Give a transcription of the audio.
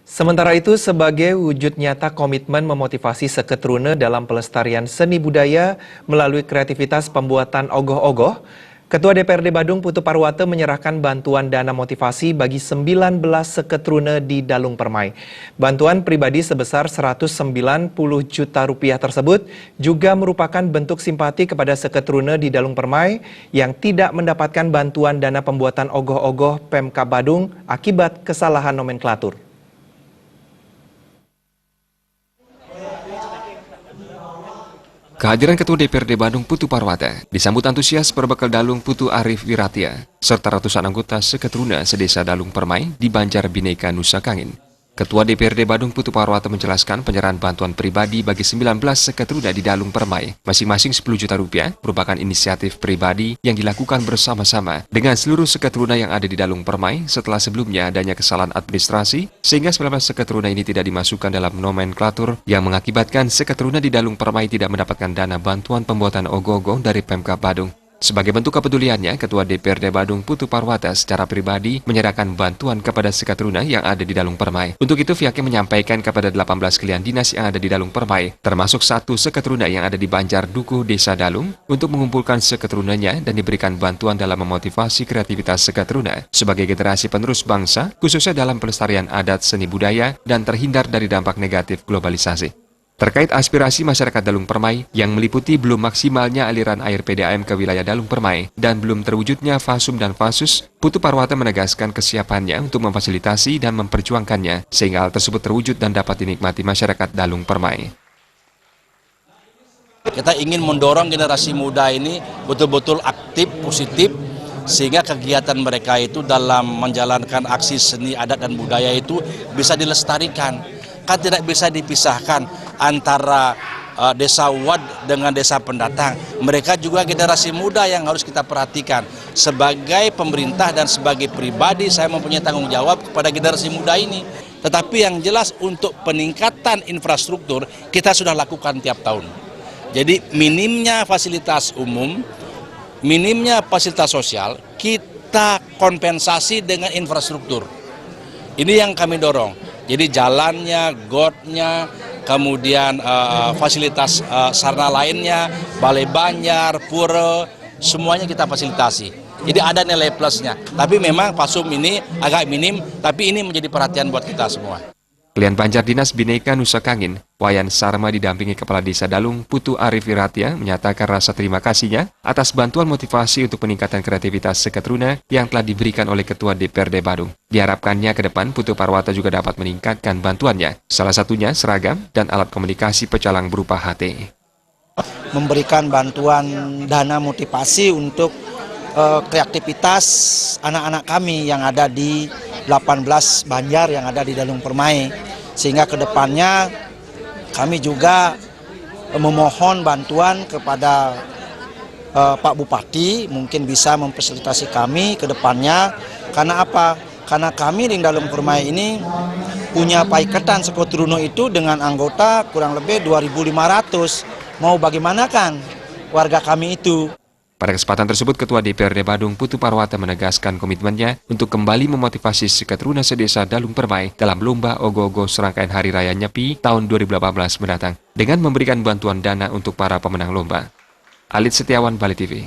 Sementara itu, sebagai wujud nyata komitmen memotivasi seketrune dalam pelestarian seni budaya melalui kreativitas pembuatan ogoh-ogoh, Ketua DPRD Badung Putu Parwata menyerahkan bantuan dana motivasi bagi 19 seketrune di Dalung Permai. Bantuan pribadi sebesar Rp190 juta tersebut juga merupakan bentuk simpati kepada seketrune di Dalung Permai yang tidak mendapatkan bantuan dana pembuatan ogoh-ogoh Pemkab Badung akibat kesalahan nomenklatur. Kehadiran Ketua DPRD Badung Putu Parwata disambut antusias berbekal Dalung Putu Arif Wiratia serta ratusan anggota seketruna sedesa Dalung Permai di Banjar Bhinneka Nusa Kangin. Ketua DPRD Badung Putu Parwata menjelaskan penyerahan bantuan pribadi bagi 19 seketruna di Dalung Permai, masing-masing Rp10 juta merupakan inisiatif pribadi yang dilakukan bersama-sama dengan seluruh seketruna yang ada di Dalung Permai setelah sebelumnya adanya kesalahan administrasi sehingga 19 seketruna ini tidak dimasukkan dalam nomenklatur yang mengakibatkan seketruna di Dalung Permai tidak mendapatkan dana bantuan pembuatan ogoh-ogoh dari Pemkab Badung. Sebagai bentuk kepeduliannya, Ketua DPRD Badung Putu Parwata secara pribadi menyerahkan bantuan kepada seketruna yang ada di Dalung Permai. Untuk itu, pihaknya menyampaikan kepada 18 kalian dinas yang ada di Dalung Permai, termasuk satu seketruna yang ada di Banjar Dukuh Desa Dalung, untuk mengumpulkan seketrunanya dan diberikan bantuan dalam memotivasi kreativitas seketruna sebagai generasi penerus bangsa, khususnya dalam pelestarian adat seni budaya dan terhindar dari dampak negatif globalisasi. Terkait aspirasi masyarakat Dalung Permai yang meliputi belum maksimalnya aliran air PDAM ke wilayah Dalung Permai dan belum terwujudnya Fasum dan Fasus, Putu Parwata menegaskan kesiapannya untuk memfasilitasi dan memperjuangkannya sehingga hal tersebut terwujud dan dapat dinikmati masyarakat Dalung Permai. Kita ingin mendorong generasi muda ini betul-betul aktif, positif, sehingga kegiatan mereka itu dalam menjalankan aksi seni adat dan budaya itu bisa dilestarikan. Kan tidak bisa dipisahkan antara desa Wad dengan desa pendatang. Mereka juga generasi muda yang harus kita perhatikan. Sebagai pemerintah dan sebagai pribadi saya mempunyai tanggung jawab kepada generasi muda ini. Tetapi yang jelas untuk peningkatan infrastruktur kita sudah lakukan tiap tahun. Jadi minimnya fasilitas umum, minimnya fasilitas sosial, kita kompensasi dengan infrastruktur. Ini yang kami dorong. Jadi jalannya, gotnya, kemudian fasilitas sarana lainnya, balai banjar, pura, semuanya kita fasilitasi. Jadi ada nilai plusnya. Tapi memang Fasum ini agak minim, tapi ini menjadi perhatian buat kita semua. Klien Banjar Dinas Bhinneka Nusa Kangin, Wayan Sarma didampingi Kepala Desa Dalung Putu Arif Wiratia menyatakan rasa terima kasihnya atas bantuan motivasi untuk peningkatan kreativitas seketruna yang telah diberikan oleh Ketua DPRD Badung. Diharapkannya ke depan Putu Parwata juga dapat meningkatkan bantuannya, salah satunya seragam dan alat komunikasi pecalang berupa HT. Memberikan bantuan dana motivasi untuk kreativitas anak-anak kami yang ada di 18 Banjar yang ada di Dalung Permai, sehingga kedepannya kami juga memohon bantuan kepada Pak Bupati mungkin bisa memfasilitasi kami ke depannya. Karena apa? Karena kami di Dalung Permai ini punya paiketan seketruna itu dengan anggota kurang lebih 2.500. Mau bagaimana kan warga kami itu? Pada kesempatan tersebut, Ketua DPRD Badung Putu Parwata menegaskan komitmennya untuk kembali memotivasi seketruna sedesa Dalung Permai dalam lomba ogoh-ogoh serangkaian Hari Raya Nyepi tahun 2018 mendatang dengan memberikan bantuan dana untuk para pemenang lomba. Alit Setiawan, Bali TV.